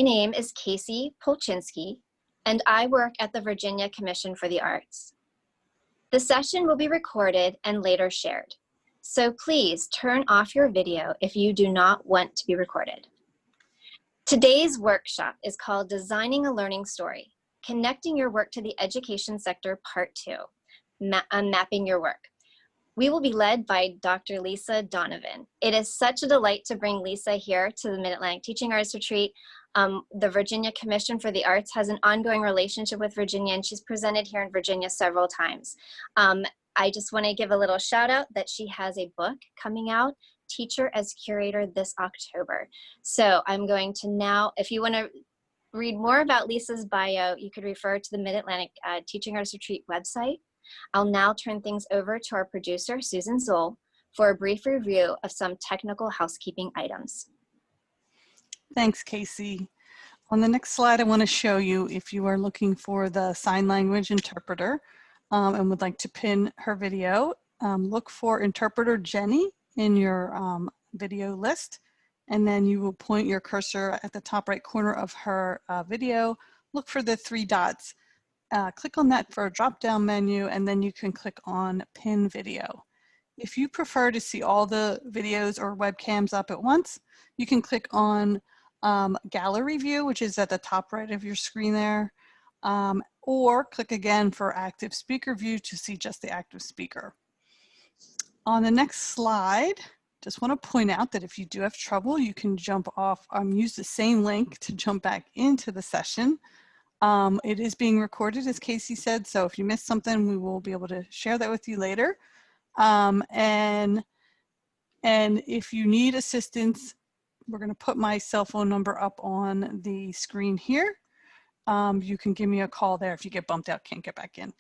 name is Casey Polchinski, and I work at the Virginia Commission for the Arts. The session will be recorded and later shared, so please turn off your video if you do not want to be recorded. Today's workshop is called Designing a Learning Story, Connecting Your Work to the Education Sector, Part 2, Mapping Your Work. We will be led by Dr. Lisa Donovan. It is such a delight to bring Lisa here to the Mid-Atlantic Teaching Arts Retreat. The Virginia Commission for the Arts has an ongoing relationship with Virginia, and she's presented here in Virginia several times. I just want to give a little shout out that she has a book coming out, Teacher as Curator, this October. So I'm going to now, if you want to read more about Lisa's bio, you could refer to the Mid-Atlantic Teaching Arts Retreat website. I'll now turn things over to our producer, Susan Zoll, for a brief review of some technical housekeeping items. Thanks, Casey. On the next slide, I want to show you, if you are looking for the sign language interpreter and would like to pin her video, look for interpreter Jennie in your video list, and then you will point your cursor at the top right corner of her video. Look for the 3 dots. Click on that for a drop-down menu, and then you can click on Pin Video. If you prefer to see all the videos or webcams up at once, you can click on Gallery View, which is at the top right of your screen there, or click again for Active Speaker View to see just the active speaker. On the next slide, just want to point out that if you do have trouble, you can jump off, use the same link to jump back into the session. It is being recorded, as Casey said, so if you missed something, we will be able to share that with you later. And if you need assistance, we're going to put my cell phone number up on the screen here. You can give me a call there if you get bumped out, can't get back in.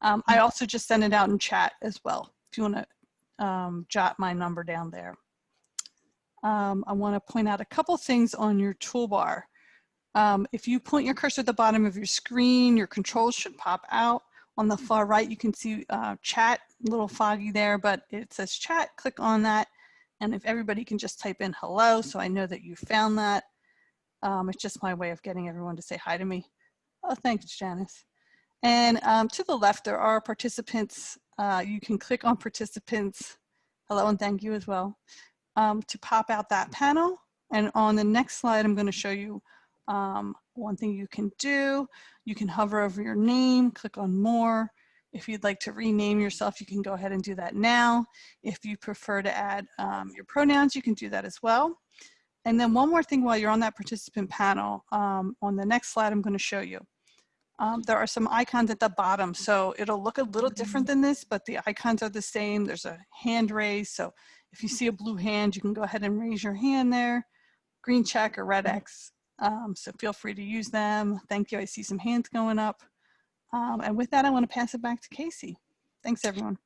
I also just sent it out in chat as well, if you want to jot my number down there. I want to point out a couple things on your toolbar. If you point your cursor at the bottom of your screen, your controls should pop out. On the far right, you can see chat, a little foggy there, but it says chat. Click on that. And if everybody can just type in hello, so I know that you found that. It's just my way of getting everyone to say hi to me. Oh, thanks, Janice. And to the left, there are participants. You can click on participants. Hello and thank you as well. To pop out that panel. And on the next slide, I'm going to show you one thing you can do. You can hover over your name, click on more. If you'd like to rename yourself, you can go ahead and do that now. If you prefer to add your pronouns, you can do that as well. And then one more thing while you're on that participant panel, on the next slide I'm going to show you. There are some icons at the bottom, so it'll look a little different than this, but the icons are the same. There's a hand raise, so if you see a blue hand, you can go ahead and raise your hand there. Green check or red X. So feel free to use them. Thank you. I see some hands going up. And with that, I want to pass it back to Casey. Thanks, everyone.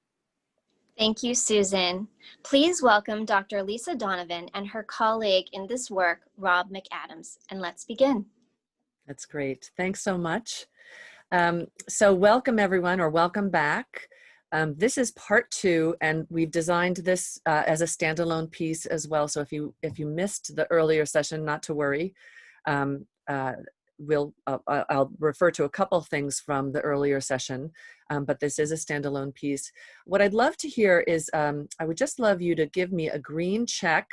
Thank you, Susan. Please welcome Dr. Lisa Donovan and her colleague in this work, Rob McAdams, and let's begin. That's great. Thanks so much. So welcome, everyone, or welcome back. This is part 2, and we've designed this as a standalone piece as well. So if you missed the earlier session, not to worry. I'll refer to a couple things from the earlier session, but this is a standalone piece. What I'd love to hear is, I would just love you to give me a green check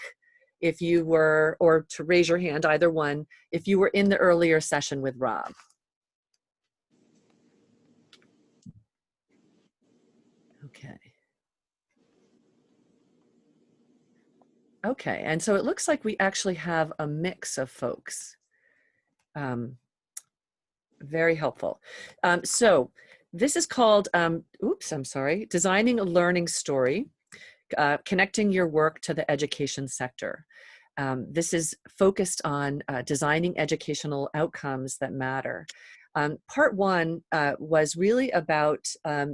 if you were, or to raise your hand, either one, if you were in the earlier session with Rob. Okay. Okay, and so it looks like we actually have a mix of folks. Very helpful. So this is called, Designing a Learning Story, Connecting Your Work to the Education Sector. This is focused on designing educational outcomes that matter. Part 1 was really about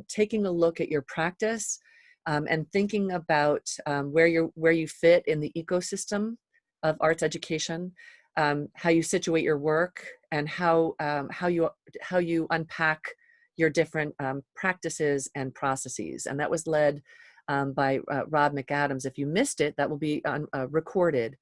taking a look at your practice and thinking about where you fit in the ecosystem of arts education. How you situate your work, and how you unpack your different practices and processes. And that was led by Rob McAdams. If you missed it, that will be recorded.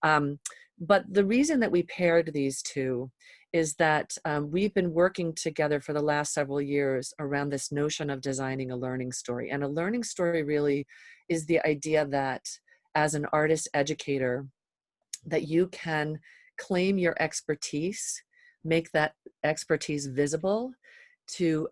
But the reason that we paired these two is that we've been working together for the last several years around this notion of designing a learning story. And a learning story really is the idea that as an artist educator, that you can claim your expertise, make that expertise visible to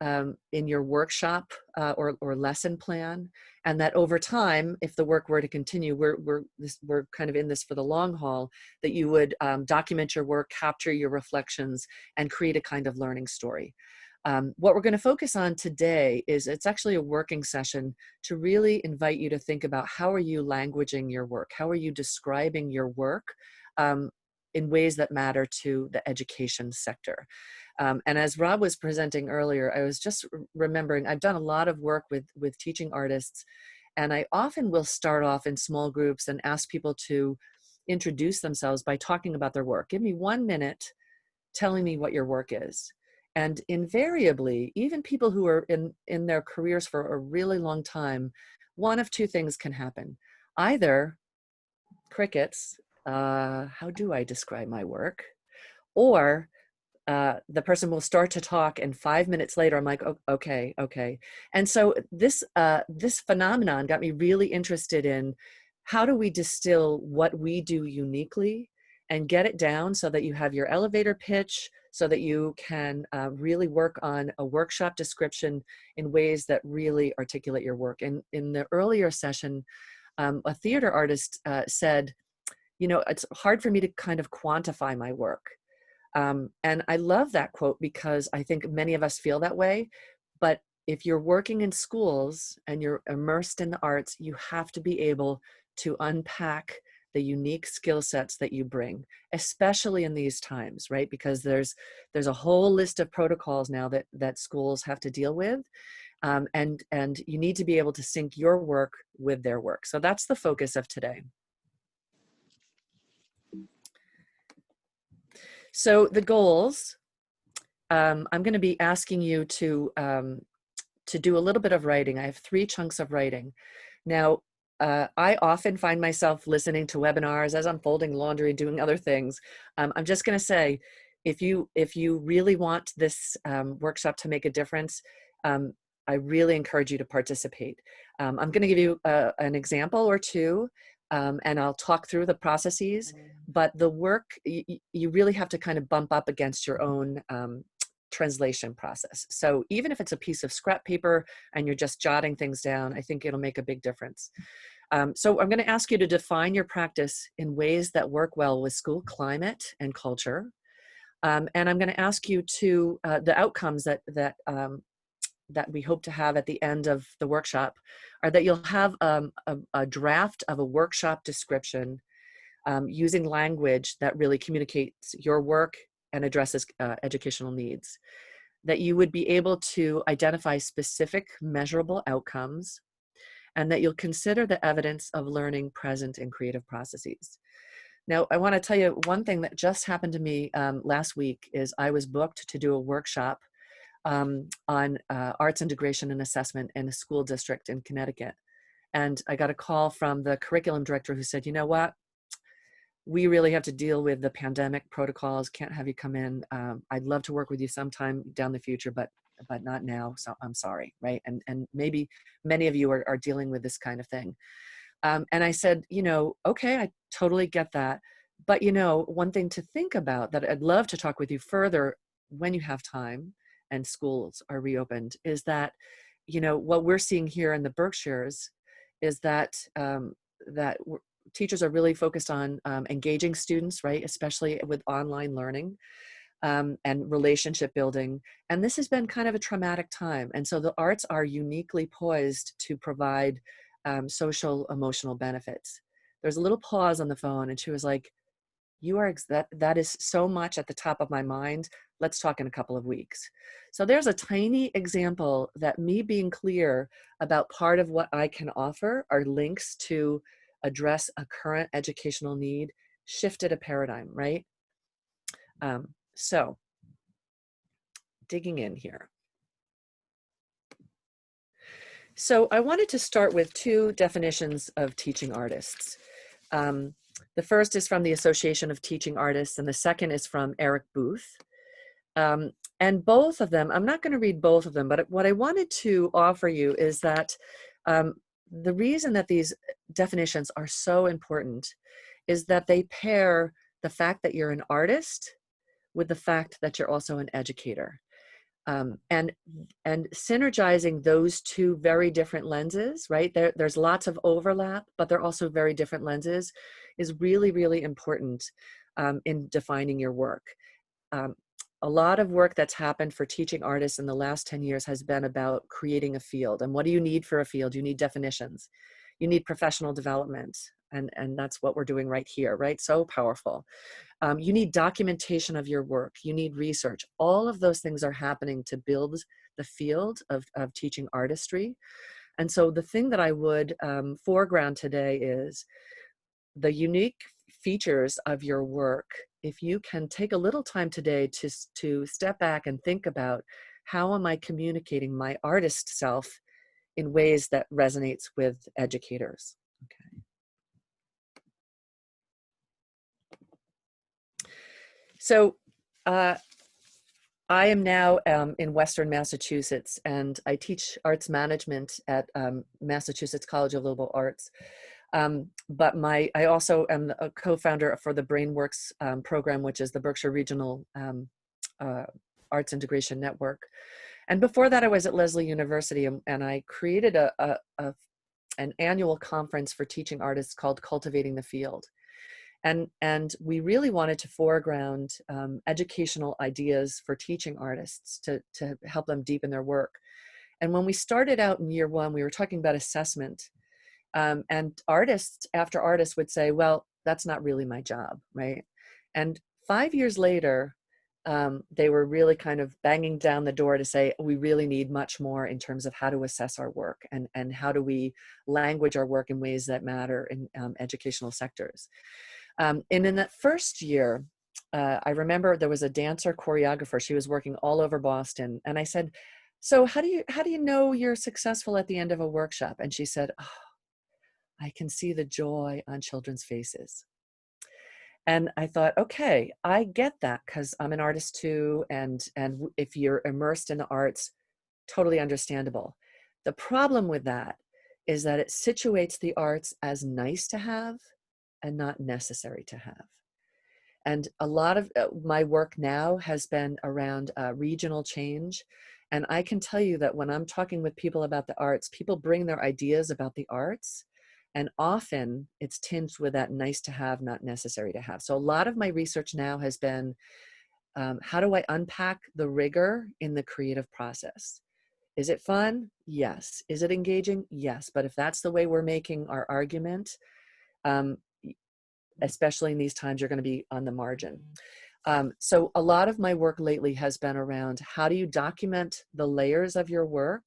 in your workshop or lesson plan, and that over time, if the work were to continue, we're kind of in this for the long haul, that you would document your work, capture your reflections, and create a kind of learning story. What we're going to focus on today is it's actually a working session to really invite you to think about how are you languaging your work? How are you describing your work in ways that matter to the education sector? And as Rob was presenting earlier, I was just remembering, I've done a lot of work with teaching artists, and I often will start off in small groups and ask people to introduce themselves by talking about their work. Give me 1 minute telling me what your work is. And invariably, even people who are in their careers for a really long time, one of two things can happen. Either crickets, how do I describe my work? Or the person will start to talk, and 5 minutes later, I'm like, oh, okay. And so this phenomenon got me really interested in how do we distill what we do uniquely and get it down so that you have your elevator pitch, so that you can really work on a workshop description in ways that really articulate your work. And in the earlier session, a theater artist said, you know, it's hard for me to kind of quantify my work. And I love that quote because I think many of us feel that way. But if you're working in schools and you're immersed in the arts, you have to be able to unpack the unique skill sets that you bring, especially in these times, right? Because there's a whole list of protocols now that schools have to deal with. And you need to be able to sync your work with their work. So that's the focus of today. So the goals, I'm going to be asking you to do a little bit of writing. I have 3 chunks of writing. Now, I often find myself listening to webinars as I'm folding laundry, doing other things. I'm just going to say, if you really want this workshop to make a difference, I really encourage you to participate. I'm going to give you an example or two, and I'll talk through the processes, but the work, you really have to kind of bump up against your own translation process. So even if it's a piece of scrap paper and you're just jotting things down, I think it'll make a big difference. So I'm going to ask you to define your practice in ways that work well with school climate and culture. And I'm going to ask you to, the outcomes that we hope to have at the end of the workshop are that you'll have a draft of a workshop description using language that really communicates your work and addresses educational needs. That you would be able to identify specific measurable outcomes, and that you'll consider the evidence of learning present in creative processes. Now, I want to tell you one thing that just happened to me last week is I was booked to do a workshop on arts integration and assessment in a school district in Connecticut. And I got a call from the curriculum director who said, you know what, we really have to deal with the pandemic protocols, can't have you come in. I'd love to work with you sometime down the future, but not now, so I'm sorry, right? And maybe many of you are dealing with this kind of thing. And I said, you know, okay, I totally get that. But, you know, one thing to think about that I'd love to talk with you further when you have time and schools are reopened is that, you know, what we're seeing here in the Berkshires is that teachers are really focused on engaging students, right? Especially with online learning and relationship building. And this has been kind of a traumatic time. And so the arts are uniquely poised to provide social emotional benefits. There's a little pause on the phone and she was like, you are, that is so much at the top of my mind. Let's talk in a couple of weeks. So there's a tiny example that me being clear about part of what I can offer are links to address a current educational need, shifted a paradigm, right? So digging in here. So I wanted to start with 2 definitions of teaching artists. The first is from the Association of Teaching Artists, and the second is from Eric Booth. And both of them, I'm not going to read both of them, but what I wanted to offer you is that the reason that these definitions are so important is that they pair the fact that you're an artist with the fact that you're also an educator. And synergizing those two very different lenses, right? There's lots of overlap, but they're also very different lenses, is really, really important in defining your work. A lot of work that's happened for teaching artists in the last 10 years has been about creating a field. And what do you need for a field? You need definitions. You need professional development. And that's what we're doing right here, right? So powerful. You need documentation of your work. You need research. All of those things are happening to build the field of teaching artistry. And so the thing that I would foreground today is the unique features of your work. If you can take a little time today to step back and think about, how am I communicating my artist self in ways that resonates with educators? Okay. So I am now in Western Massachusetts, and I teach arts management at Massachusetts College of Liberal Arts. But I also am a co-founder for the BrainWorks program, which is the Berkshire Regional Arts Integration Network. And before that, I was at Lesley University, and I created an annual conference for teaching artists called Cultivating the Field. And we really wanted to foreground educational ideas for teaching artists to help them deepen their work. And when we started out in year one, we were talking about assessment. And artists after artists would say, well, that's not really my job, right? And 5 years later, they were really kind of banging down the door to say, we really need much more in terms of how to assess our work, and how do we language our work in ways that matter in educational sectors. And in that first year, I remember there was a dancer choreographer. She was working all over Boston. And I said, so how do you know you're successful at the end of a workshop? And she said, oh, I can see the joy on children's faces. And I thought, okay, I get that, because I'm an artist too. And if you're immersed in the arts, totally understandable. The problem with that is that it situates the arts as nice to have and not necessary to have. And a lot of my work now has been around regional change. And I can tell you that when I'm talking with people about the arts, people bring their ideas about the arts, and often it's tinged with that nice to have, not necessary to have. So a lot of my research now has been, how do I unpack the rigor in the creative process? Is it fun? Yes. Is it engaging? Yes. But if that's the way we're making our argument, especially in these times, you're going to be on the margin. So a lot of my work lately has been around, how do you document the layers of your work,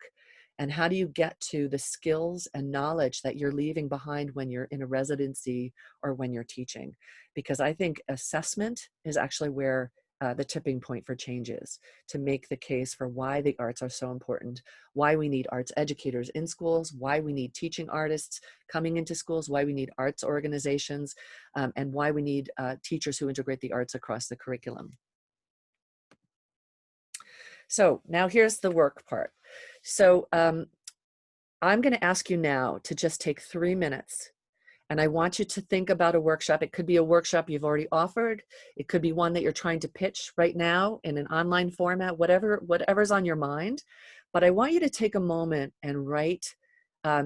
and how do you get to the skills and knowledge that you're leaving behind when you're in a residency or when you're teaching? Because I think assessment is actually where the tipping point for change is, to make the case for why the arts are so important, why we need arts educators in schools, why we need teaching artists coming into schools, why we need arts organizations, and why we need teachers who integrate the arts across the curriculum. So now here's the work part. So I'm going to ask you now to just take 3 minutes, and I want you to think about a workshop. It could be a workshop you've already offered. It could be one that you're trying to pitch right now in an online format, whatever's on your mind. But I want you to take a moment and write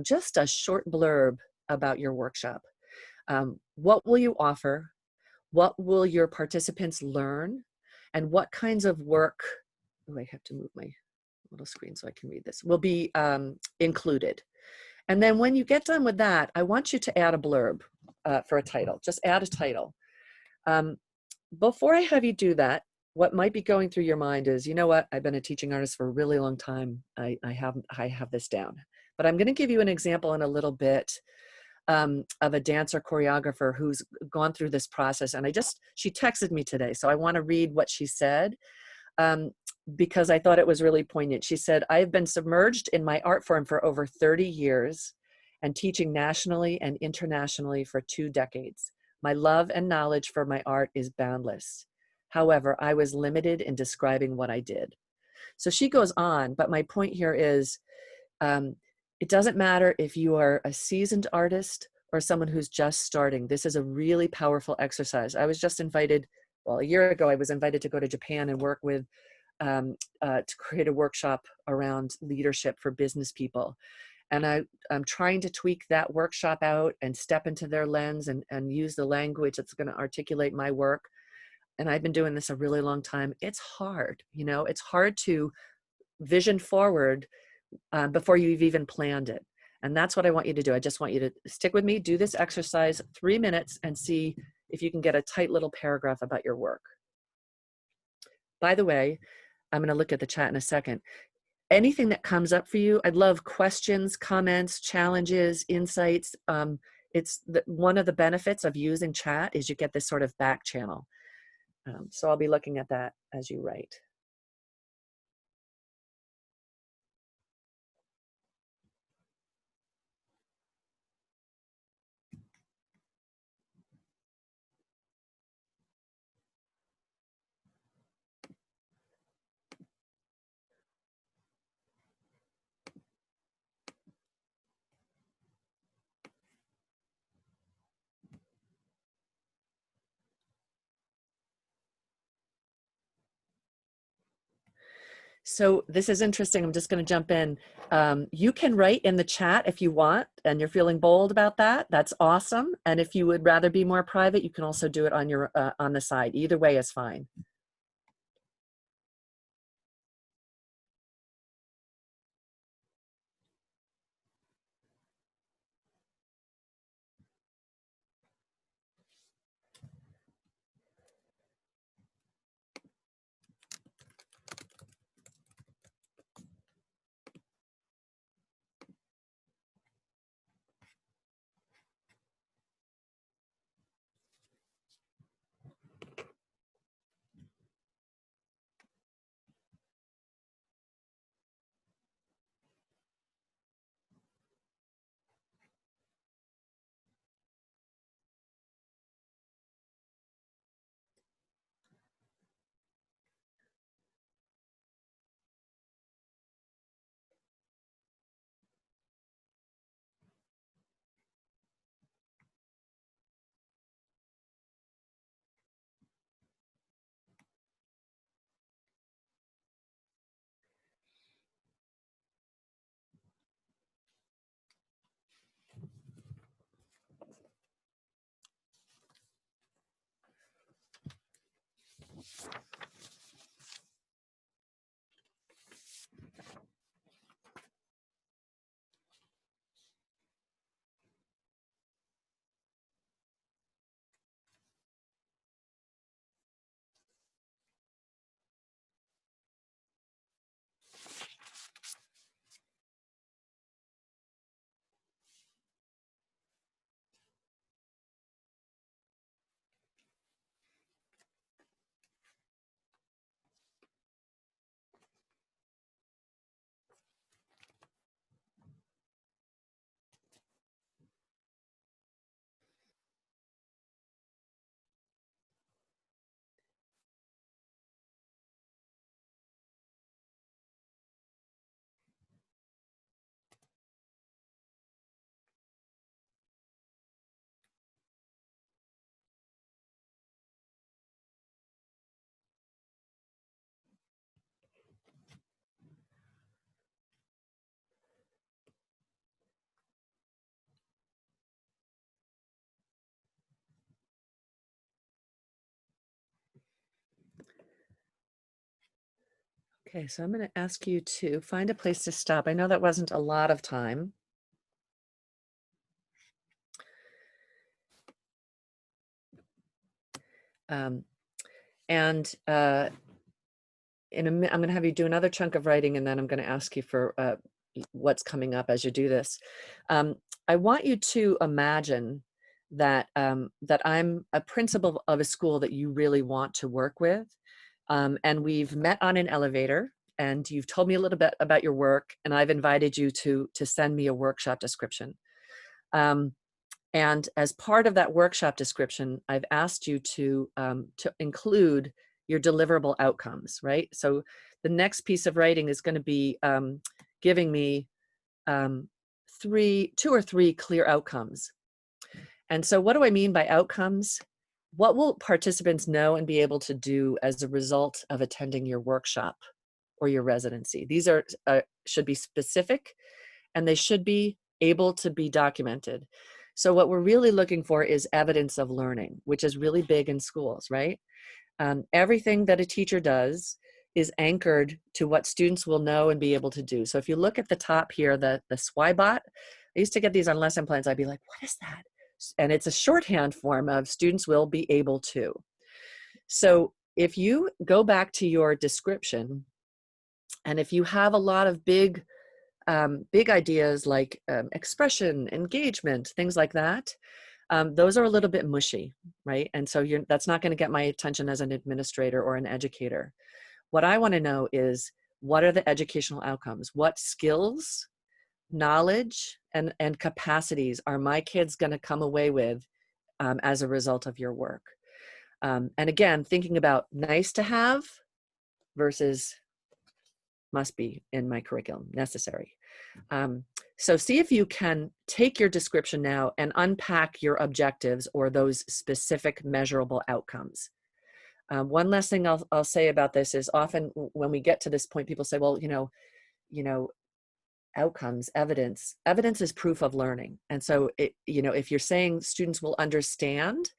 just a short blurb about your workshop. What will you offer? What will your participants learn? And what kinds of work, oh, I have to move my little screen so I can read this, will be included. And then when you get done with that, I want you to add a blurb for a title. Just add a title. Before I have you do that, what might be going through your mind is, you know what, I've been a teaching artist for a really long time. I have this down. But I'm going to give you an example in a little bit of a dancer choreographer who's gone through this process. And she texted me today, so I want to read what she said. Because I thought it was really poignant. She said, I've been submerged in my art form for over 30 years and teaching nationally and internationally for 2 decades. My love and knowledge for my art is boundless. However, I was limited in describing what I did. So she goes on, but my point here is it doesn't matter if you are a seasoned artist or someone who's just starting. This is a really powerful exercise. I was just invited, well, a year ago, I was invited to go to Japan and work with, to create a workshop around leadership for business people. And I'm trying to tweak that workshop out and step into their lens and use the language that's going to articulate my work. And I've been doing this a really long time. It's hard, you know, it's hard to vision forward before you've even planned it. And that's what I want you to do. I just want you to stick with me, do this exercise 3 minutes and see if you can get a tight little paragraph about your work. By the way, I'm going to look at the chat in a second. Anything that comes up for you, I'd love questions, comments, challenges, insights. One of the benefits of using chat is you get this sort of back channel. So I'll be looking at that as you write. So this is interesting. I'm just going to jump in. You can write in the chat if you want, and you're feeling bold about that. That's awesome. And if you would rather be more private, you can also do it on your on the side. Either way is fine. Okay, so I'm going to ask you to find a place to stop. I know that wasn't a lot of time. And I'm going to have you do another chunk of writing, and then I'm going to ask you for what's coming up as you do this. I want you to imagine that that I'm a principal of a school that you really want to work with, and we've met on an elevator, and you've told me a little bit about your work, and I've invited you to send me a workshop description. And as part of that workshop description, I've asked you to include your deliverable outcomes, right? So the next piece of writing is going to be giving me 2 or 3 clear outcomes. And so what do I mean by outcomes? What will participants know and be able to do as a result of attending your workshop or your residency? These are should be specific, and they should be able to be documented. So what we're really looking for is evidence of learning, which is really big in schools, right? Everything that a teacher does is anchored to what students will know and be able to do. So if you look at the top here, the SWIBOT, I used to get these on lesson plans. I'd be like, what is that? And it's a shorthand form of students will be able to. So if you go back to your description, and if you have a lot of big ideas like expression, engagement, things like that, those are a little bit mushy, right? And so that's not going to get my attention as an administrator or an educator. What I want to know is, what are the educational outcomes? What skills, knowledge, and capacities are my kids going to come away with as a result of your work? And again, thinking about nice to have versus must be in my curriculum, necessary. So see if you can take your description now and unpack your objectives or those specific measurable outcomes. One last thing I'll say about this is, often when we get to this point, people say, well, outcomes, evidence is proof of learning. And so if you're saying students will understand,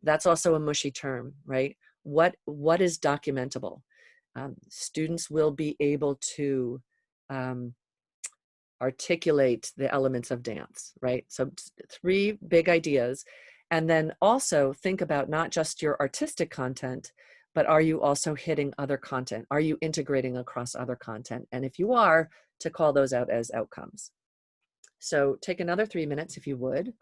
that's also a mushy term, right? What is documentable? Students will be able to articulate the elements of dance, right? So 3 big ideas. And then also think about not just your artistic content, but are you also hitting other content? Are you integrating across other content? And if you are, to call those out as outcomes. So take another 3 minutes if you would.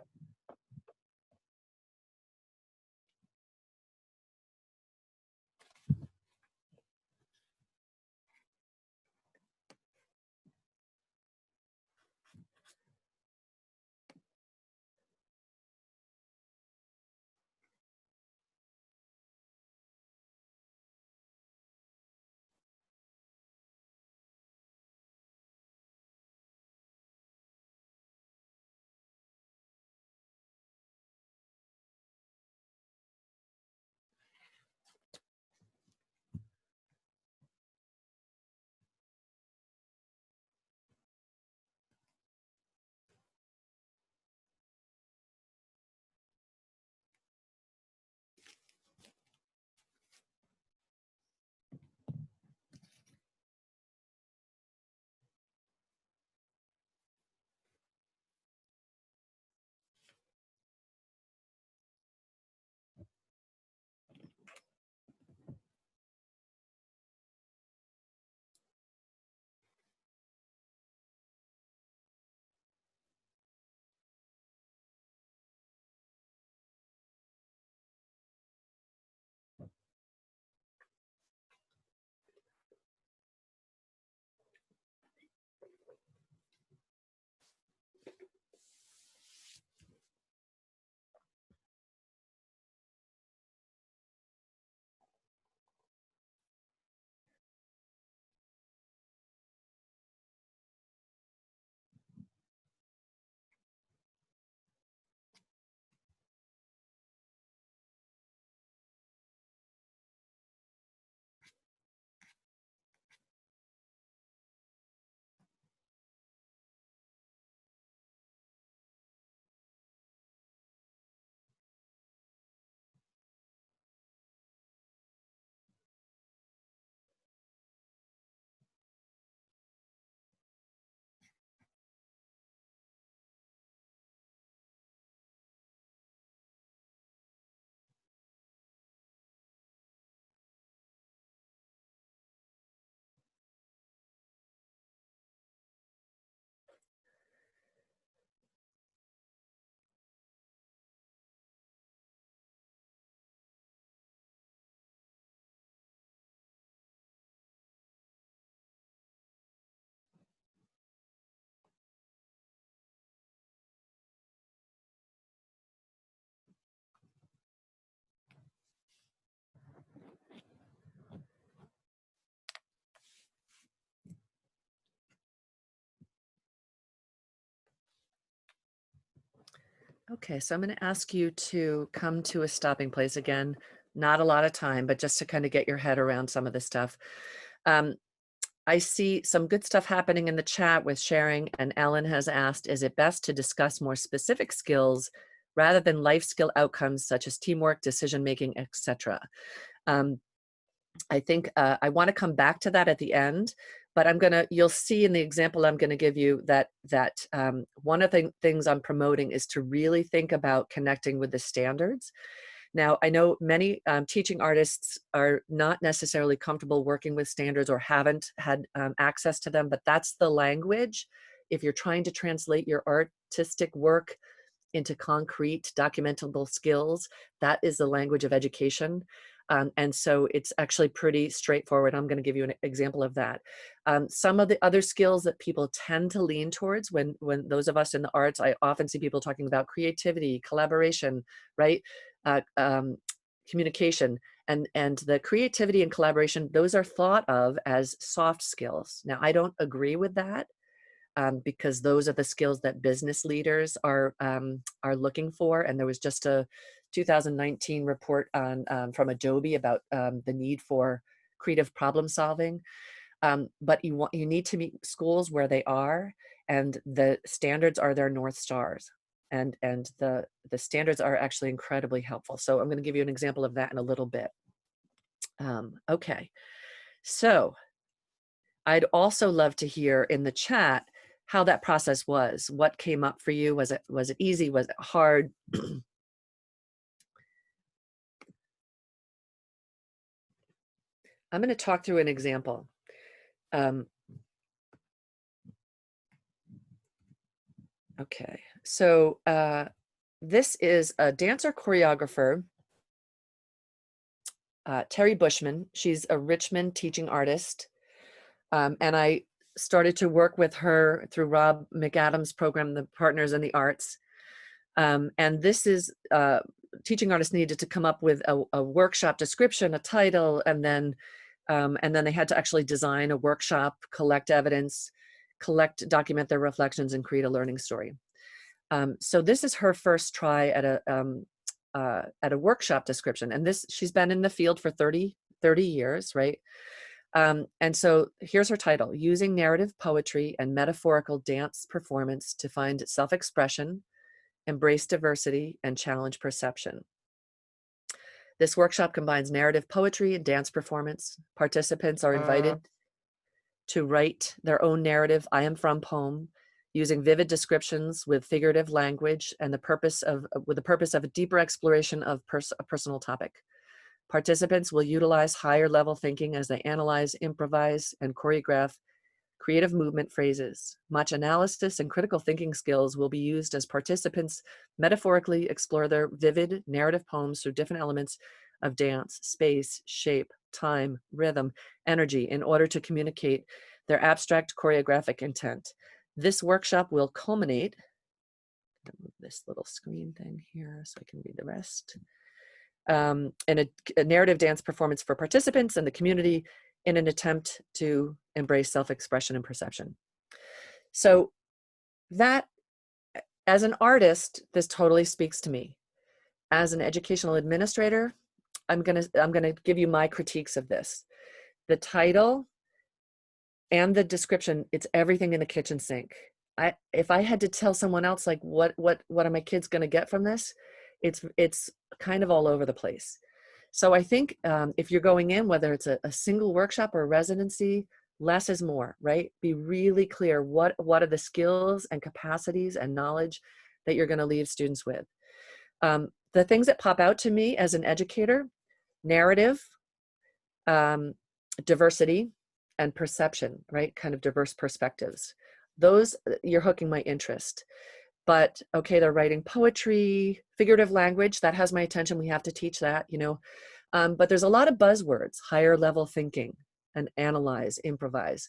Okay, so I'm going to ask you to come to a stopping place again. Not a lot of time, but just to kind of get your head around some of this stuff. Um, I see some good stuff happening in the chat with sharing, and Ellen has asked, is it best to discuss more specific skills rather than life skill outcomes such as teamwork, decision-making, etc.? I think I want to come back to that at the end, but you'll see in the example I'm going to give you that one of the things I'm promoting is to really think about connecting with the standards. Now, I know many teaching artists are not necessarily comfortable working with standards or haven't had access to them, but that's the language. If you're trying to translate your artistic work into concrete documentable skills, that is the language of education. And so it's actually pretty straightforward. I'm going to give you an example of that. Some of the other skills that people tend to lean towards when those of us in the arts, I often see people talking about creativity, collaboration, right? Communication, and the creativity and collaboration, those are thought of as soft skills. Now, I don't agree with that. Because those are the skills that business leaders are looking for. And there was just a 2019 report on from Adobe about the need for creative problem solving. But you need to meet schools where they are, and the standards are their North Stars. And the standards are actually incredibly helpful. So I'm going to give you an example of that in a little bit. Okay, so I'd also love to hear in the chat how that process was. What came up for you? Was it easy? Was it hard? I'm going to talk through an example. Okay, so this is a dancer choreographer, Terry Bushman. She's a Richmond teaching artist. And I started to work with her through Rob McAdams' program, the Partners in the Arts. And this is, teaching artists needed to come up with a workshop description, a title, and then they had to actually design a workshop, collect evidence, document their reflections, and create a learning story. So this is her first try at a workshop description. And she's been in the field for 30 years, right? And so here's her title: Using Narrative Poetry and Metaphorical Dance Performance to Find Self-Expression, Embrace Diversity, and Challenge Perception. This workshop combines narrative poetry and dance performance. Participants are invited to write their own narrative I am from poem using vivid descriptions with figurative language and with the purpose of a deeper exploration of a personal topic. Participants will utilize higher level thinking as they analyze, improvise, and choreograph creative movement phrases. Much analysis and critical thinking skills will be used as participants metaphorically explore their vivid narrative poems through different elements of dance, space, shape, time, rhythm, energy in order to communicate their abstract choreographic intent. This workshop will culminate, I'm gonna move this little screen thing here so I can read the rest, in a narrative dance performance for participants and the community in an attempt to embrace self-expression and perception. So that, as an artist, this totally speaks to me. As an educational administrator, I'm gonna give you my critiques of this. The title and the description, it's everything in the kitchen sink. If I had to tell someone else, like, what are my kids gonna get from this? It's kind of all over the place. So I think if you're going in, whether it's a single workshop or a residency, less is more, right? Be really clear what are the skills and capacities and knowledge that you're going to leave students with. The things that pop out to me as an educator: narrative, diversity, and perception, right? Kind of diverse perspectives. Those, you're hooking my interest. But okay, they're writing poetry, figurative language, that has my attention. We have to teach that, you know. But there's a lot of buzzwords: higher level thinking, and analyze, improvise.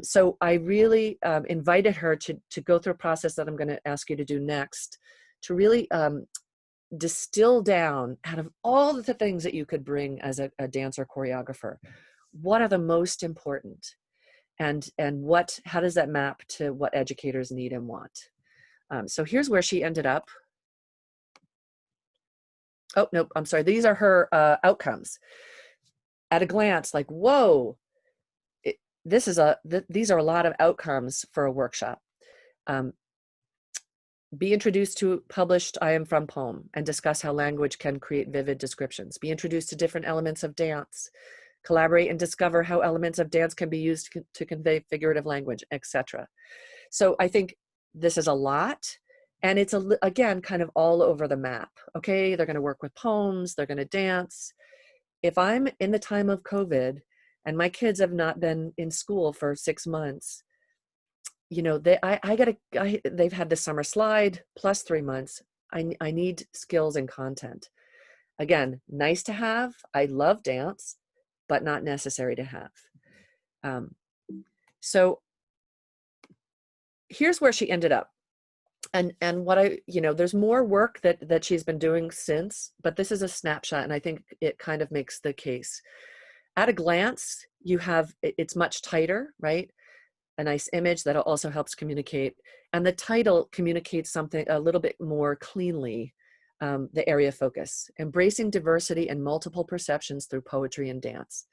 So I really invited her to go through a process that I'm going to ask you to do next, to really distill down, out of all the things that you could bring as a dancer choreographer, what are the most important, and how does that map to what educators need and want. So here's where she ended up. oh, nope, I'm sorry. These are her outcomes. At a glance, like, whoa, these are a lot of outcomes for a workshop. Be introduced to published I Am From poem and discuss how language can create vivid descriptions. Be introduced to different elements of dance. Collaborate and discover how elements of dance can be used to convey figurative language, etc. So I think this is a lot, and it's again kind of all over the map. Okay, they're going to work with poems, they're going to dance. If I'm in the time of COVID and my kids have not been in school for 6 months, you know, they've had the summer slide plus 3 months. I need skills and content. Again, nice to have. I love dance, but not necessary to have. So here's where she ended up. And what there's more work that she's been doing since, but this is a snapshot, and I think it kind of makes the case. At a glance, it's much tighter, right? A nice image that also helps communicate. And the title communicates something a little bit more cleanly, the area of focus. Embracing diversity and multiple perceptions through poetry and dance.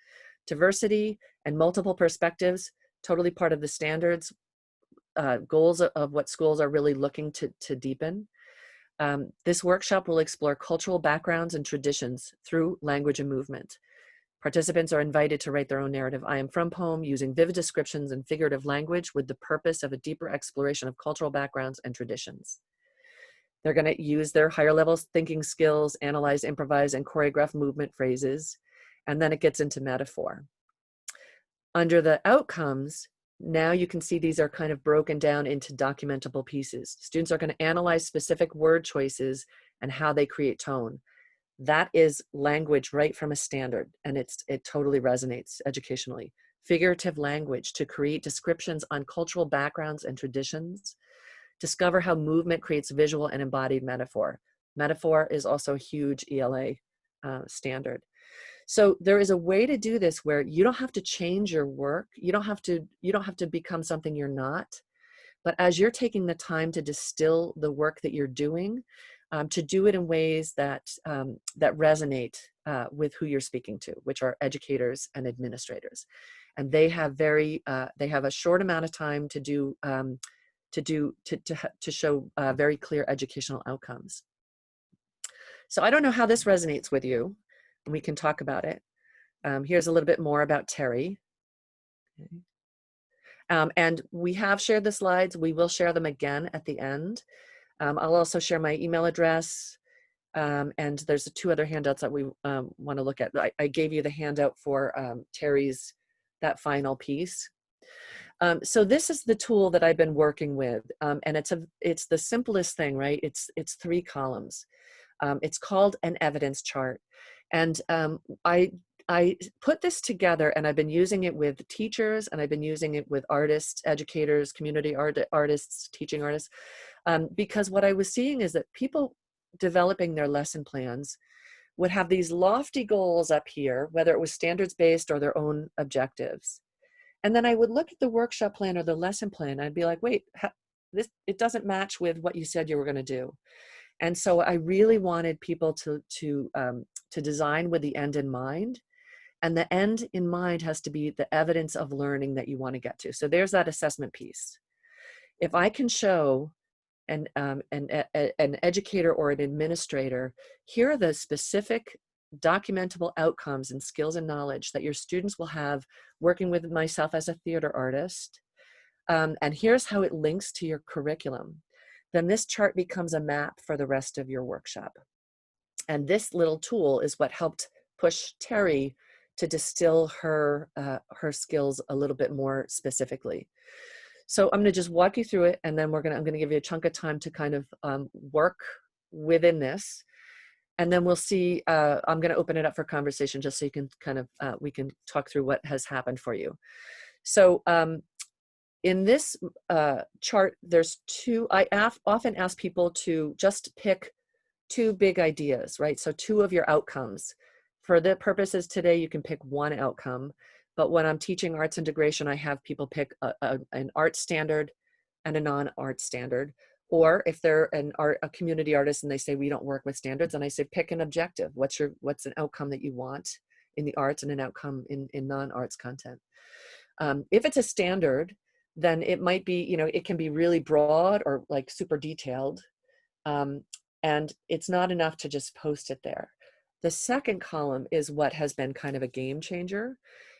Diversity and multiple perspectives, totally part of the standards, goals of what schools are really looking to deepen. This workshop will explore cultural backgrounds and traditions through language and movement. Participants are invited to write their own narrative I Am From poem using vivid descriptions and figurative language with the purpose of a deeper exploration of cultural backgrounds and traditions. They're going to use their higher level thinking skills, analyze, improvise, and choreograph movement phrases, and then it gets into metaphor. Under the outcomes, now you can see these are kind of broken down into documentable pieces. Students are going to analyze specific word choices and how they create tone. That is language right from a standard, and it totally resonates educationally. Figurative language to create descriptions on cultural backgrounds and traditions. Discover how movement creates visual and embodied metaphor. Metaphor is also a huge ELA standard. So there is a way to do this where you don't have to change your work. You don't have to become something you're not. But as you're taking the time to distill the work that you're doing, to do it in ways that resonate with who you're speaking to, which are educators and administrators, and they have a short amount of time to show very clear educational outcomes. So I don't know how this resonates with you, and we can talk about it. Here's a little bit more about Terry. Okay. And we have shared the slides. We will share them again at the end. I'll also share my email address, and there's 2 other handouts that we want to look at. I gave you the handout for Terry's, that final piece. So this is the tool that I've been working with, and it's the simplest thing, right? It's 3 columns. It's called an evidence chart, and I put this together, and I've been using it with teachers, and I've been using it with artists, educators, community artists, teaching artists, because what I was seeing is that people developing their lesson plans would have these lofty goals up here, whether it was standards-based or their own objectives. And then I would look at the workshop plan or the lesson plan, and I'd be like, wait, it doesn't match with what you said you were going to do. And so I really wanted people to design with the end in mind. And the end in mind has to be the evidence of learning that you want to get to. So there's that assessment piece. If I can show an educator or an administrator, here are the specific documentable outcomes and skills and knowledge that your students will have working with myself as a theater artist, and here's how it links to your curriculum, then this chart becomes a map for the rest of your workshop. And this little tool is what helped push Terry to distill her skills a little bit more specifically. So I'm going to just walk you through it, and then I'm going to give you a chunk of time to kind of work within this, and then we'll see. I'm going to open it up for conversation just so you can kind of we can talk through what has happened for you. So in this chart, there's 2. I often ask people to just pick 2 big ideas, right? So 2 of your outcomes. For the purposes today, you can pick 1 outcome. But when I'm teaching arts integration, I have people pick an art standard and a non-art standard, Or if they're a community artist and they say, we don't work with standards, and I say, pick an objective. What's an outcome that you want in the arts and an outcome in non-arts content? If it's a standard, then it might be, it can be really broad or like super detailed. And it's not enough to just post it there. The second column is what has been kind of a game changer,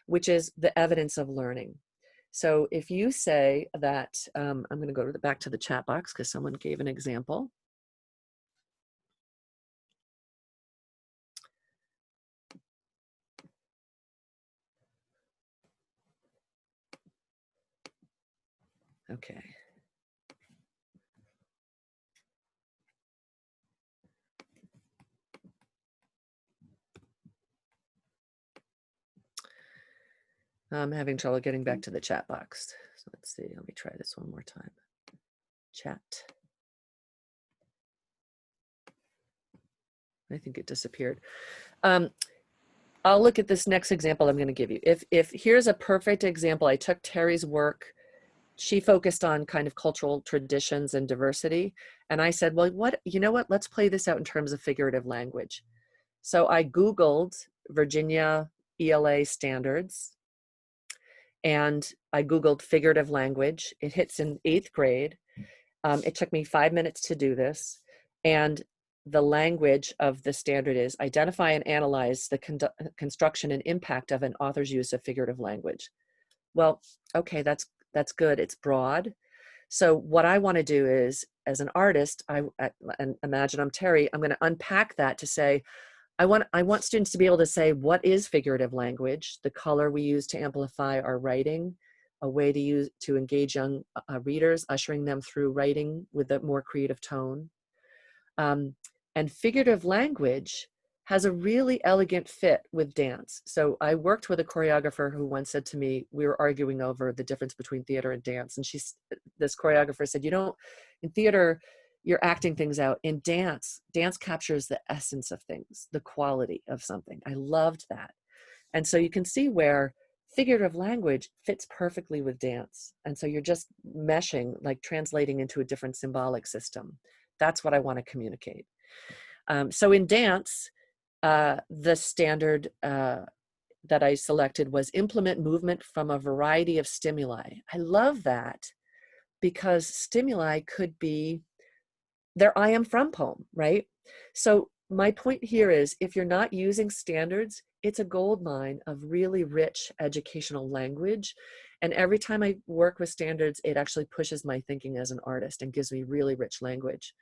which is the evidence of learning. So if you say that, I'm going to go back to the chat box because someone gave an example. Okay. I'm having trouble getting back to the chat box. So let's see, let me try this one more time. Chat. I think it disappeared. I'll look at this next example I'm going to give you. If here's a perfect example, I took Terry's work. She focused on kind of cultural traditions and diversity. And I said, well, let's play this out in terms of figurative language. So I Googled Virginia ELA standards, and I Googled figurative language. It hits in 8th grade. It took me 5 minutes to do this. And the language of the standard is identify and analyze the construction and impact of an author's use of figurative language. Well, okay, that's good. It's broad. So what I want to do is, as an artist, and imagine I'm Terry, I'm going to unpack that to say, I want students to be able to say, what is figurative language? The color we use to amplify our writing, a way to engage young readers, ushering them through writing with a more creative tone. And figurative language has a really elegant fit with dance. So I worked with a choreographer who once said to me, we were arguing over the difference between theater and dance. And this choreographer said, in theater, you're acting things out. In dance captures the essence of things, the quality of something. I loved that. And so you can see where figurative language fits perfectly with dance. And so you're just meshing, like translating into a different symbolic system. That's what I want to communicate. So in dance, the standard that I selected was implement movement from a variety of stimuli. I love that because stimuli could be their I am from poem, right? So my point here is, if you're not using standards, it's a gold mine of really rich educational language. And every time I work with standards, it actually pushes my thinking as an artist and gives me really rich language.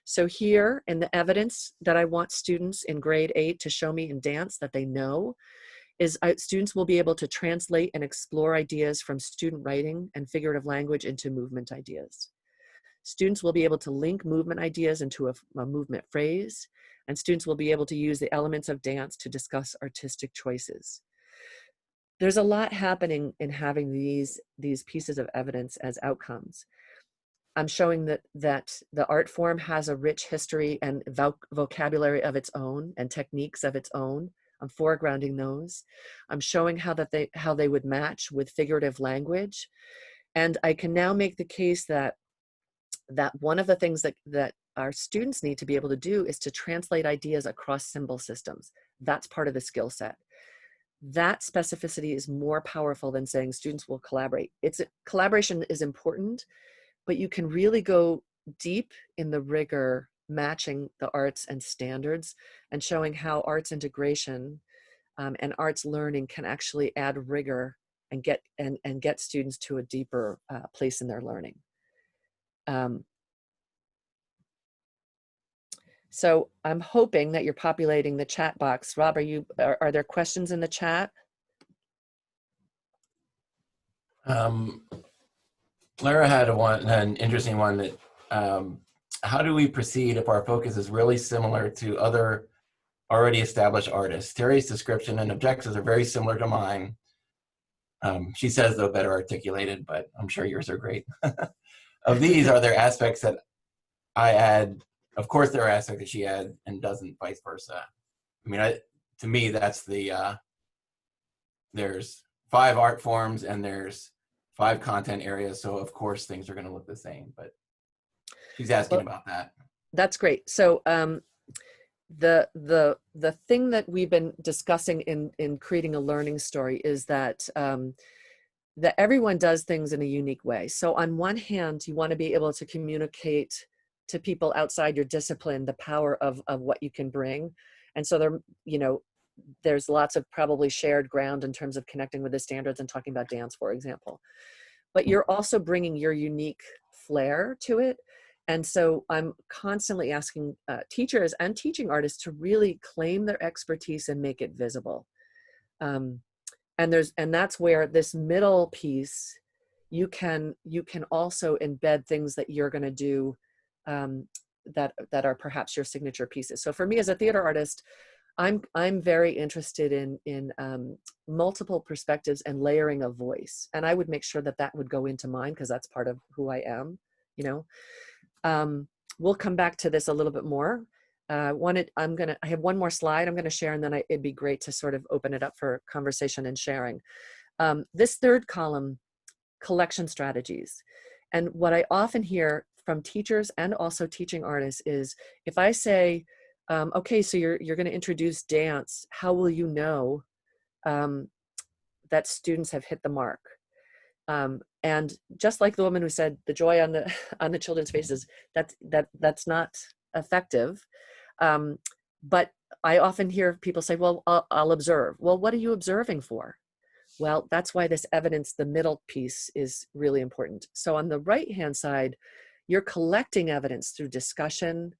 So here, in the evidence that I want students in grade 8 to show me in dance that they know, is students will be able to translate and explore ideas from student writing and figurative language into movement ideas. Students will be able to link movement ideas into a movement phrase, and students will be able to use the elements of dance to discuss artistic choices. There's a lot happening in having these pieces of evidence as outcomes. I'm showing that the art form has a rich history and vocabulary of its own and techniques of its own. I'm foregrounding those. I'm showing how they would match with figurative language. And I can now make the case that one of the things that our students need to be able to do is to translate ideas across symbol systems. That's part of the skill set. That specificity is more powerful than saying students will collaborate. Collaboration is important, but you can really go deep in the rigor matching the arts and standards and showing how arts integration and arts learning can actually add rigor and get students to a deeper place in their learning. So I'm hoping that you're populating the chat box. Rob, are there questions in the chat? Lara had an interesting one that, how do we proceed if our focus is really similar to other already established artists? Terry's description and objectives are very similar to mine. She says, though, better articulated, but I'm sure yours are great. Of these, are there aspects that I add? Of course, there are aspects that she adds and doesn't, vice versa. I mean, to me, that's there's 5 art forms and there's 5 content areas, so of course things are going to look the same. But She's asking Well, about that. that's great. So the thing that we've been discussing in creating a learning story is that that everyone does things in a unique way. So on one hand, you want to be able to communicate to people outside your discipline the power of what you can bring. And so there, you know, there's lots of probably shared ground in terms of connecting with the standards and talking about dance, for example. But you're also bringing your unique flair to it. And so I'm constantly asking teachers and teaching artists to really claim their expertise and make it visible. And that's where this middle piece, you can also embed things that you're going to do that are perhaps your signature pieces. So for me as a theater artist, I'm very interested in multiple perspectives and layering of voice, and I would make sure that that would go into mine because that's part of who I am. You know, we'll come back to this a little bit more. I have one more slide I'm going to share, and then it'd be great to sort of open it up for conversation and sharing. This third column, collection strategies. And what I often hear from teachers and also teaching artists is, if I say, okay, so you're going to introduce dance, how will you know that students have hit the mark? And just like the woman who said the joy on the children's faces, that's not effective. But I often hear people say, well, I'll observe. Well, what are you observing for? Well, that's why this evidence, the middle piece, is really important. So on the right-hand side, you're collecting evidence through discussion,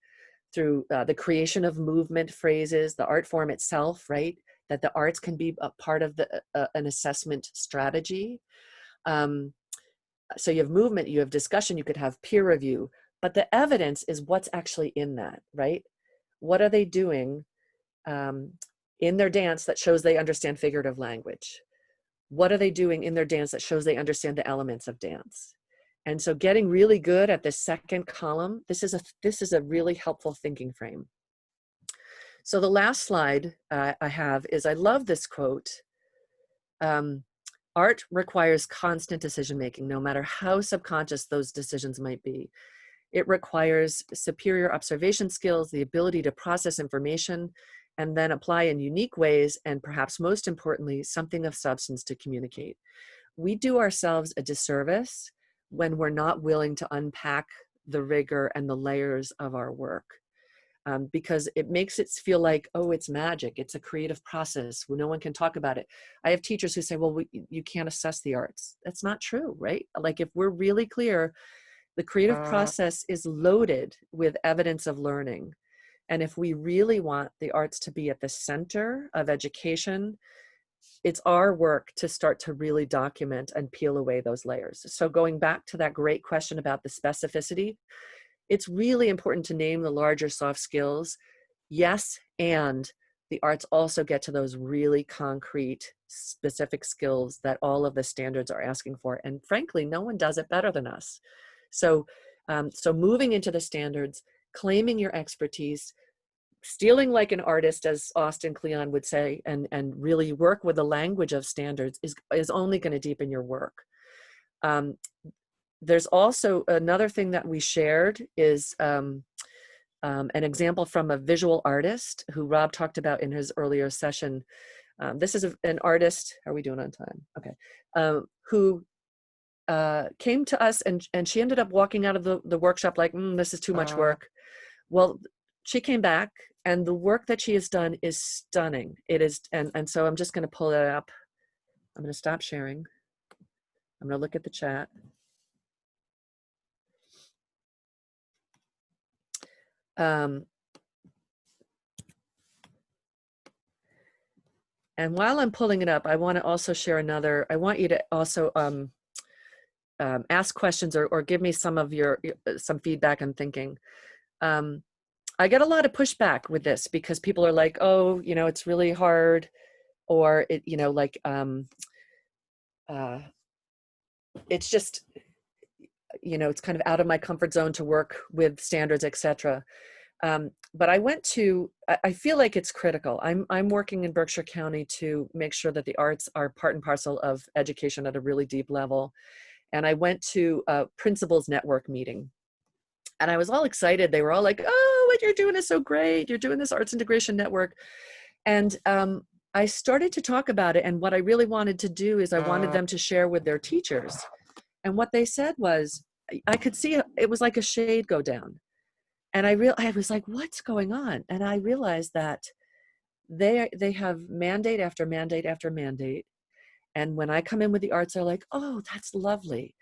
through the creation of movement phrases, the art form itself, right? That the arts can be a part of an assessment strategy. So you have movement, you have discussion, you could have peer review, but the evidence is what's actually in that, right? What are they doing in their dance that shows they understand figurative language? What are they doing in their dance that shows they understand the elements of dance? And so getting really good at the second column, this is a really helpful thinking frame. So the last slide I have is, I love this quote. Art requires constant decision-making, no matter how subconscious those decisions might be. It requires superior observation skills, the ability to process information, and then apply in unique ways, and perhaps most importantly, something of substance to communicate. We do ourselves a disservice when we're not willing to unpack the rigor and the layers of our work. Because it makes it feel like, oh, it's magic, it's a creative process, no one can talk about it. I have teachers who say, well, you can't assess the arts. That's not true, right? Like, if we're really clear, the creative process is loaded with evidence of learning. And if we really want the arts to be at the center of education, it's our work to start to really document and peel away those layers. So going back to that great question about the specificity, it's really important to name the larger soft skills. Yes, and the arts also get to those really concrete, specific skills that all of the standards are asking for. And frankly, no one does it better than us. So, so moving into the standards, claiming your expertise, stealing like an artist, as Austin Kleon would say, and really work with the language of standards is only going to deepen your work. There's also another thing that we shared is an example from a visual artist who Rob talked about in his earlier session. This is an artist, how are we doing on time? Okay. Who came to us and she ended up walking out of the workshop like, this is too much work. Well, she came back and the work that she has done is stunning. It is, and so I'm just going to pull it up. I'm going to stop sharing. I'm going to look at the chat. And while I'm pulling it up, I want to also share another, I want you to also ask questions or give me some of some feedback and thinking. I get a lot of pushback with this because people are like, oh, you know, it's really hard, or it, you know, like, it's just, you know, it's kind of out of my comfort zone to work with standards, etc. But I feel like it's critical. I'm working in Berkshire County to make sure that the arts are part and parcel of education at a really deep level. And I went to a principals network meeting And I was all excited. They were all like, oh, what you're doing is so great. You're doing this arts integration network. And I started to talk about it. And what I really wanted to do is I wanted them to share with their teachers. And what they said was, I could see it was like a shade go down. And I was like, what's going on? And I realized that they have mandate after mandate after mandate. And when I come in with the arts, they're like, oh, that's lovely.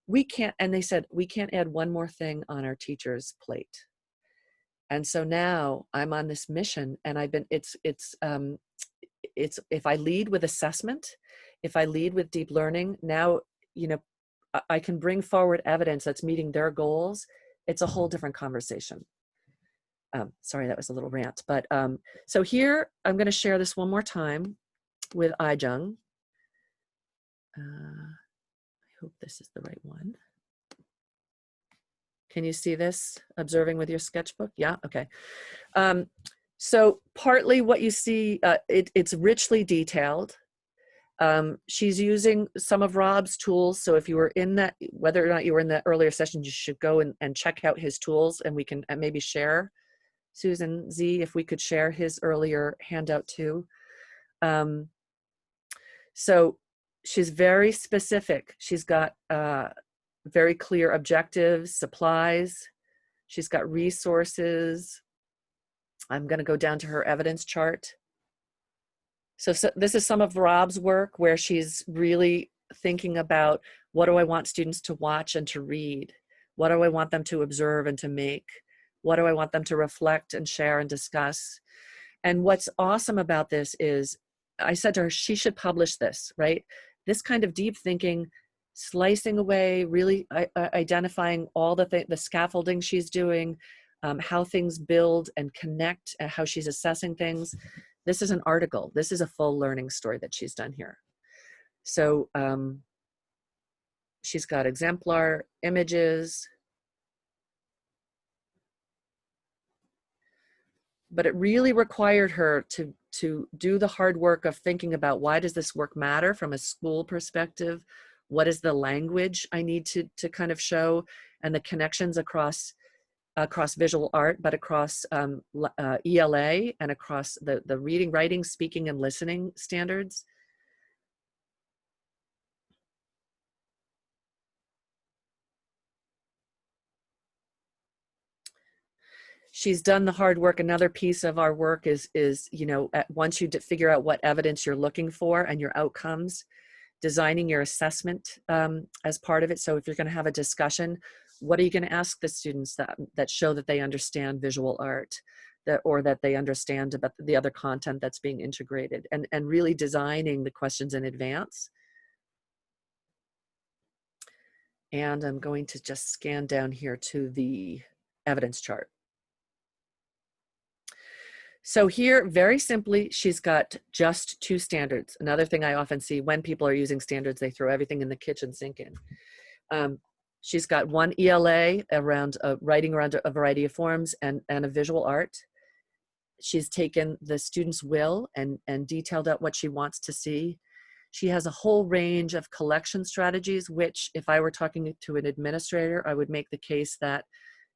We can't, and they said, we can't add one more thing on our teacher's plate. And so now I'm on this mission, and it's if I lead with assessment, if I lead with deep learning, now, I can bring forward evidence that's meeting their goals. It's a whole different conversation. Sorry, that was a little rant, but so here, I'm gonna share this one more time with Aijung. I hope this is the right one. Can you see this, observing with your sketchbook? Yeah, okay. So partly what you see, it's richly detailed. She's using some of Rob's tools. So if you were in that, whether or not you were in that earlier session, you should go and check out his tools, and we can maybe share, Susan Z, if we could share his earlier handout too. So she's very specific. She's got very clear objectives, supplies. She's got resources. I'm going to go down to her evidence chart. So this is some of Rob's work where she's really thinking about, what do I want students to watch and to read? What do I want them to observe and to make? What do I want them to reflect and share and discuss? And what's awesome about this is, I said to her, she should publish this, right? This kind of deep thinking, slicing away, really identifying all the scaffolding she's doing, how things build and connect, how she's assessing things. This is an article. This is a full learning story that she's done here. So she's got exemplar images, but it really required her to do the hard work of thinking about, why does this work matter from a school perspective? What is the language I need to kind of show, and the connections across visual art, but across ELA and across the reading, writing, speaking, and listening standards. She's done the hard work. Another piece of our work is once you figure out what evidence you're looking for and your outcomes, designing your assessment as part of it. So if you're going to have a discussion, what are you going to ask the students that show that they understand visual art, or that they understand about the other content that's being integrated, and really designing the questions in advance. And I'm going to just scan down here to the evidence chart. So here, very simply, she's got just 2 standards. Another thing I often see when people are using standards, they throw everything in the kitchen sink in. She's got 1 ELA around writing around a variety of forms, and a visual art. She's taken the student's will and detailed out what she wants to see. She has a whole range of collection strategies, which, if I were talking to an administrator, I would make the case that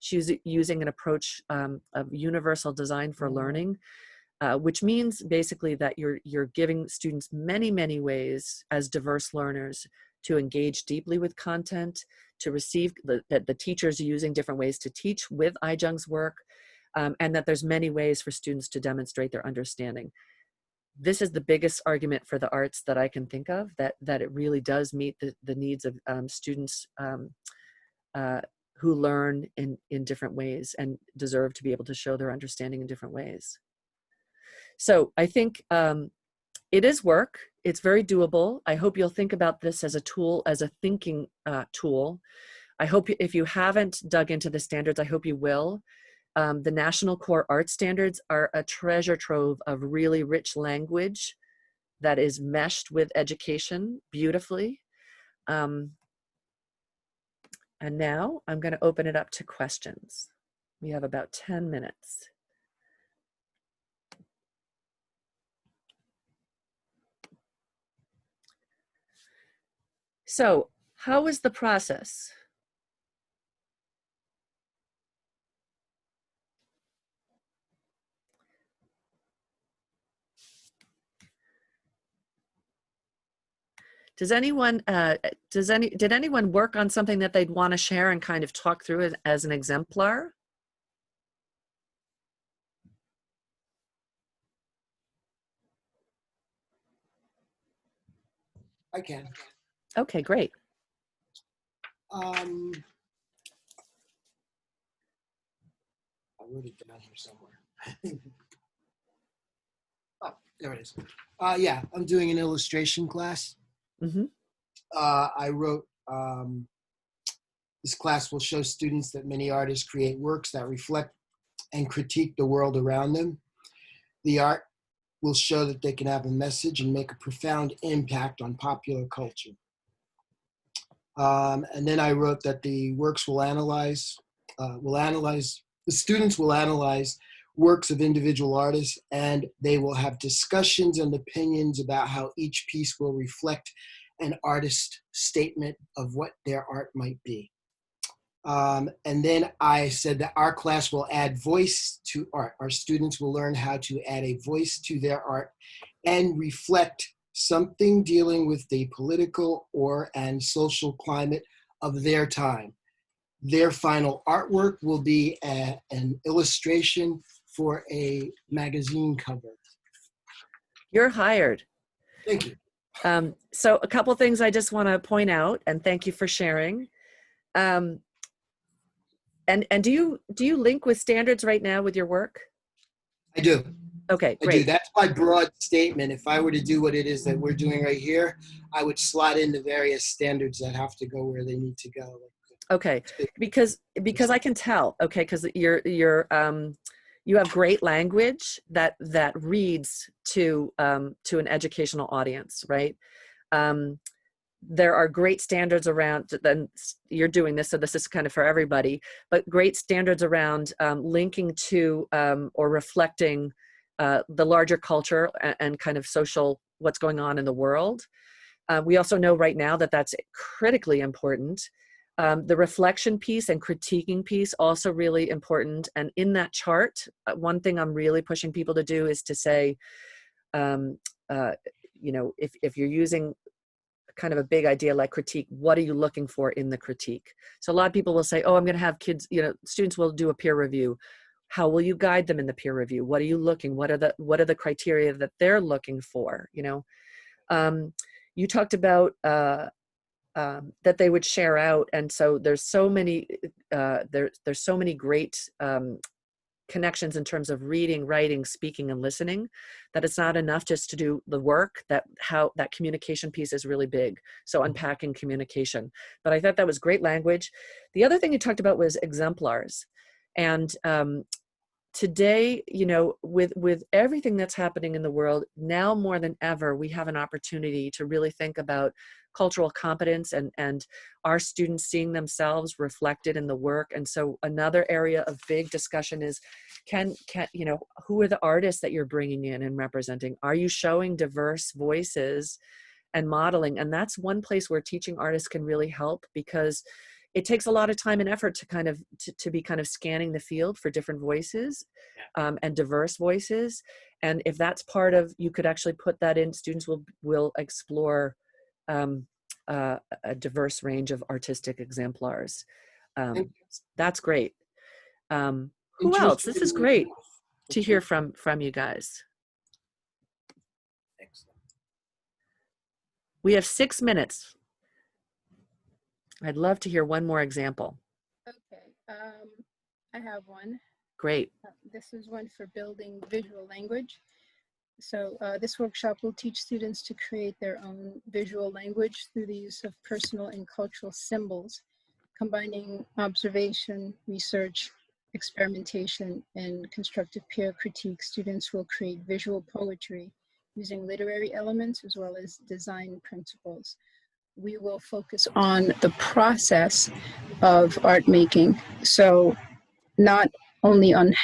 she's using an approach of universal design for learning, which means basically that you're giving students many, many ways as diverse learners to engage deeply with content, to receive that the teachers are using different ways to teach with Aijung's work, and that there's many ways for students to demonstrate their understanding. This is the biggest argument for the arts that I can think of, that it really does meet the needs of students who learn in different ways and deserve to be able to show their understanding in different ways. So I think it is work. It's very doable. I hope you'll think about this as a tool, as a thinking tool. I hope if you haven't dug into the standards, I hope you will. The National Core Art Standards are a treasure trove of really rich language that is meshed with education beautifully. And now I'm going to open it up to questions. We have about 10 minutes. So, how is the process? Did anyone work on something that they'd want to share and kind of talk through as an exemplar? I can. Okay, great. I wrote it down here somewhere. Oh, there it is. Yeah, I'm doing an illustration class. Mm-hmm. I wrote, this class will show students that many artists create works that reflect and critique the world around them. The art will show that they can have a message and make a profound impact on popular culture. And then I wrote that the works the students will analyze works of individual artists, and they will have discussions and opinions about how each piece will reflect an artist's statement of what their art might be. And then I said that our class will add voice to art. Our students will learn how to add a voice to their art and reflect something dealing with the political and social climate of their time. Their final artwork will be an illustration for a magazine cover. You're hired. Thank you. So a couple things I just want to point out, and thank you for sharing. And do you link with standards right now with your work? I do. Okay, I great. do. That's my broad statement. If I were to do what it is that we're doing right here, I would slot in the various standards that have to go where they need to go. Okay, because I can tell. Okay, because you have great language that reads to an educational audience, right? There are great standards around, then you're doing this, so this is kind of for everybody, but great standards around linking to or reflecting the larger culture and kind of social, what's going on in the world. We also know right now that that's critically important. The reflection piece and critiquing piece, also really important. And in that chart, one thing I'm really pushing people to do is to say, if you're using kind of a big idea like critique, what are you looking for in the critique? So a lot of people will say, oh, I'm going to have kids, students will do a peer review. How will you guide them in the peer review? What are you looking? What are the criteria that they're looking for? You talked about that they would share out, and so there's so many there's so many great connections in terms of reading, writing, speaking, and listening, that it's not enough just to do the work, that communication piece is really big. So unpacking communication. But I thought that was great language. The other thing you talked about was exemplars. And today, with everything that's happening in the world, now more than ever, we have an opportunity to really think about cultural competence and our students seeing themselves reflected in the work. And so another area of big discussion is, who are the artists that you're bringing in and representing? Are you showing diverse voices and modeling? And that's one place where teaching artists can really help, because it takes a lot of time and effort to kind of to be kind of scanning the field for different voices and diverse voices. And if that's part of, you could actually put that in, students will explore a diverse range of artistic exemplars. That's great. Who else? This is great to hear from you guys. Excellent. We have 6 minutes. I'd love to hear one more example. Okay, I have one. Great. This is one for building visual language. So this workshop will teach students to create their own visual language through the use of personal and cultural symbols, combining observation, research, experimentation, and constructive peer critique. Students will create visual poetry using literary elements as well as design principles. We will focus on the process of art making. So not only on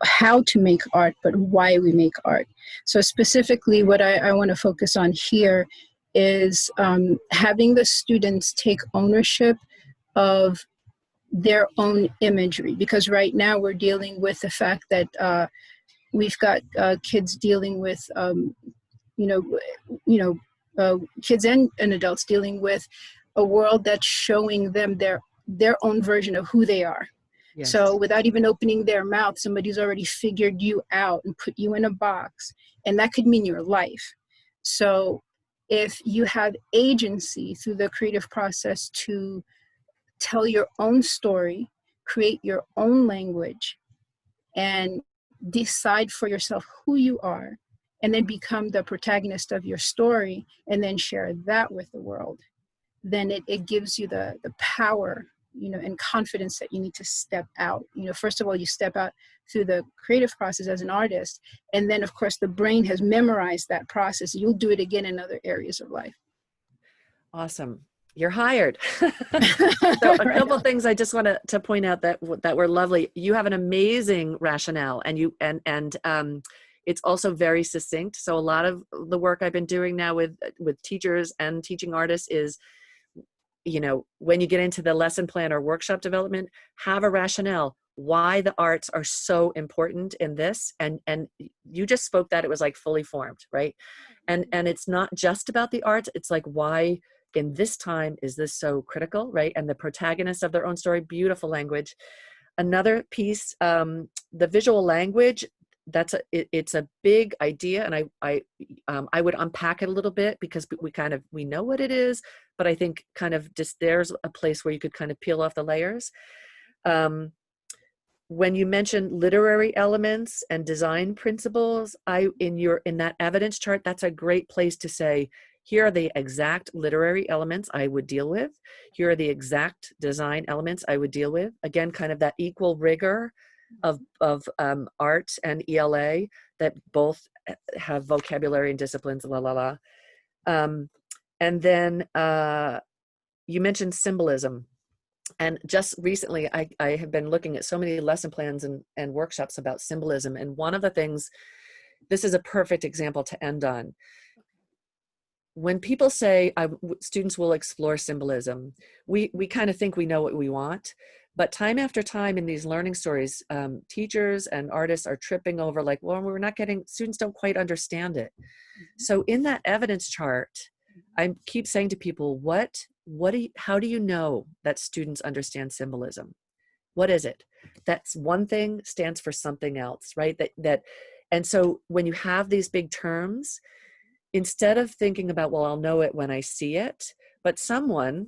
how to make art, but why we make art. So specifically what I want to focus on here is having the students take ownership of their own imagery, because right now we're dealing with the fact that we've got kids dealing with kids and adults dealing with a world that's showing them their own version of who they are. Yes. So without even opening their mouth, somebody's already figured you out and put you in a box, and that could mean your life. So if you have agency through the creative process to tell your own story, create your own language, and decide for yourself who you are, and then become the protagonist of your story, and then share that with the world, then it gives you the power, and confidence that you need to step out. First of all, you step out through the creative process as an artist, and then of course the brain has memorized that process. You'll do it again in other areas of life. Awesome. You're hired. So a couple of things I just want to point out that were lovely. You have an amazing rationale, and it's also very succinct. So a lot of the work I've been doing now with teachers and teaching artists is, when you get into the lesson plan or workshop development, have a rationale why the arts are so important in this. And you just spoke that it was like fully formed, right? And it's not just about the arts. It's like, why in this time is this so critical, right? And the protagonists of their own story, beautiful language. Another piece, the visual language, it's a big idea, and I would unpack it a little bit, because we know what it is, but I think kind of just there's a place where you could kind of peel off the layers. When you mentioned literary elements and design principles, in that evidence chart, that's a great place to say, here are the exact literary elements I would deal with. Here are the exact design elements I would deal with. Again, kind of that equal rigor of art and ELA, that both have vocabulary and disciplines, and then you mentioned symbolism. And just recently, I have been looking at so many lesson plans and workshops about symbolism. And one of the things, this is a perfect example to end on. When people say students will explore symbolism, we kind of think we know what we want. But time after time in these learning stories, teachers and artists are tripping over like, well, students don't quite understand it. So in that evidence chart, I keep saying to people, how do you know that students understand symbolism? What is it? That's one thing stands for something else, right? And so when you have these big terms, instead of thinking about, well, I'll know it when I see it, but someone,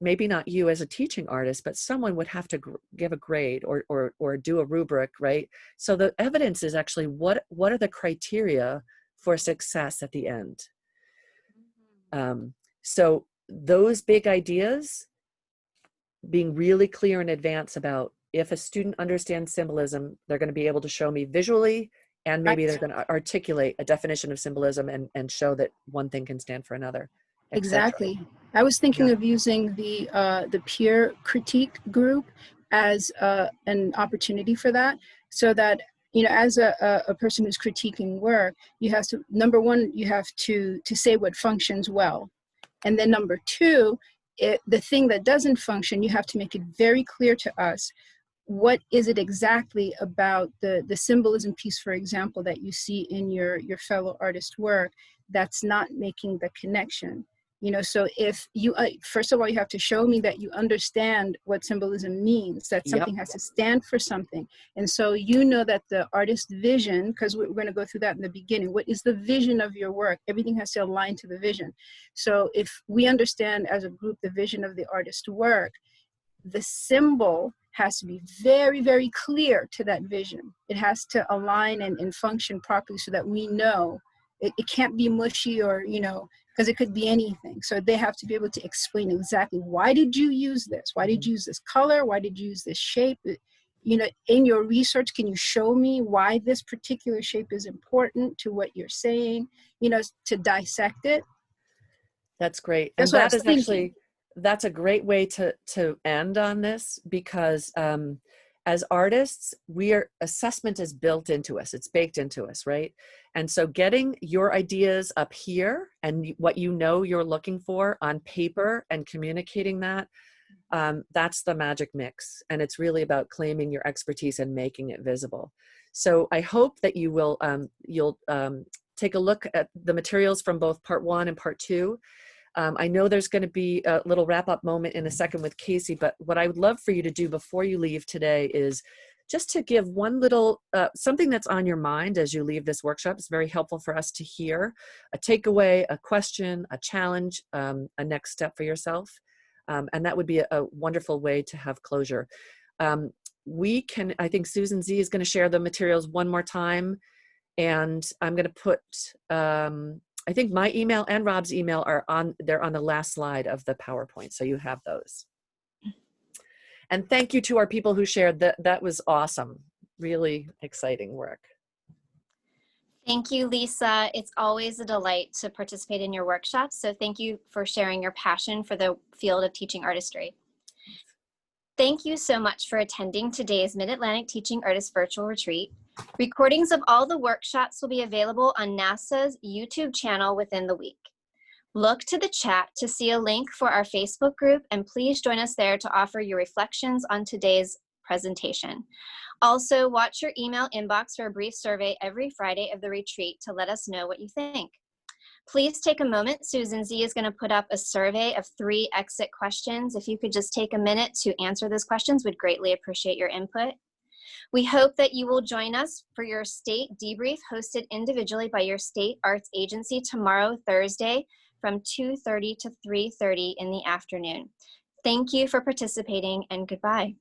maybe not you as a teaching artist, but someone would have to give a grade or do a rubric, right? So the evidence is actually what are the criteria for success at the end? So those big ideas, being really clear in advance about, if a student understands symbolism, they're going to be able to show me visually, and maybe they're going to articulate a definition of symbolism and show that one thing can stand for another. Exactly. I was thinking of using the peer critique group as an opportunity for that, so that, as a person who's critiquing work, you have to, number one, you have to say what functions well. And then number two, the thing that doesn't function, you have to make it very clear to us. What is it exactly about the symbolism piece, for example, that you see in your fellow artist work that's not making the connection? So if you, first of all, you have to show me that you understand what symbolism means, that something has to stand for something. And so that the artist's vision, because we're going to go through that in the beginning, what is the vision of your work? Everything has to align to the vision. So if we understand as a group the vision of the artist's work, the symbol has to be very, very clear to that vision. It has to align and function properly, so that we know it can't be mushy, or, because it could be anything. So they have to be able to explain exactly, why did you use this? Why did you use this color? Why did you use this shape? In your research, can you show me why this particular shape is important to what you're saying, to dissect it? That's great. That's And what I that was is thinking. actually, that's a great way to end on this, because as artists, assessment is built into us. It's baked into us, right? And so getting your ideas up here and what you're looking for on paper and communicating that, that's the magic mix. And it's really about claiming your expertise and making it visible. So I hope that you'll take a look at the materials from both part 1 and part 2. I know there's going to be a little wrap-up moment in a second with Casey, but what I would love for you to do before you leave today is just to give one little, something that's on your mind as you leave this workshop. It's very helpful for us to hear. A takeaway, a question, a challenge, a next step for yourself. And that would be a wonderful way to have closure. We can, I think Susan Z is going to share the materials one more time. And I'm going to put, I think my email and Rob's email are on, they're on the last slide of the PowerPoint. So you have those. And thank you to our people who shared that. That was awesome. Really exciting work. Thank you, Lisa. It's always a delight to participate in your workshops. So thank you for sharing your passion for the field of teaching artistry. Thank you so much for attending today's Mid-Atlantic Teaching Artists Virtual Retreat. Recordings of all the workshops will be available on NASA's YouTube channel within the week. Look to the chat to see a link for our Facebook group, and please join us there to offer your reflections on today's presentation. Also, watch your email inbox for a brief survey every Friday of the retreat to let us know what you think. Please take a moment. Susan Z is going to put up a survey of 3 exit questions. If you could just take a minute to answer those questions, we'd greatly appreciate your input. We hope that you will join us for your state debrief hosted individually by your state arts agency tomorrow, Thursday, from 2:30 to 3:30 in the afternoon. Thank you for participating, and goodbye.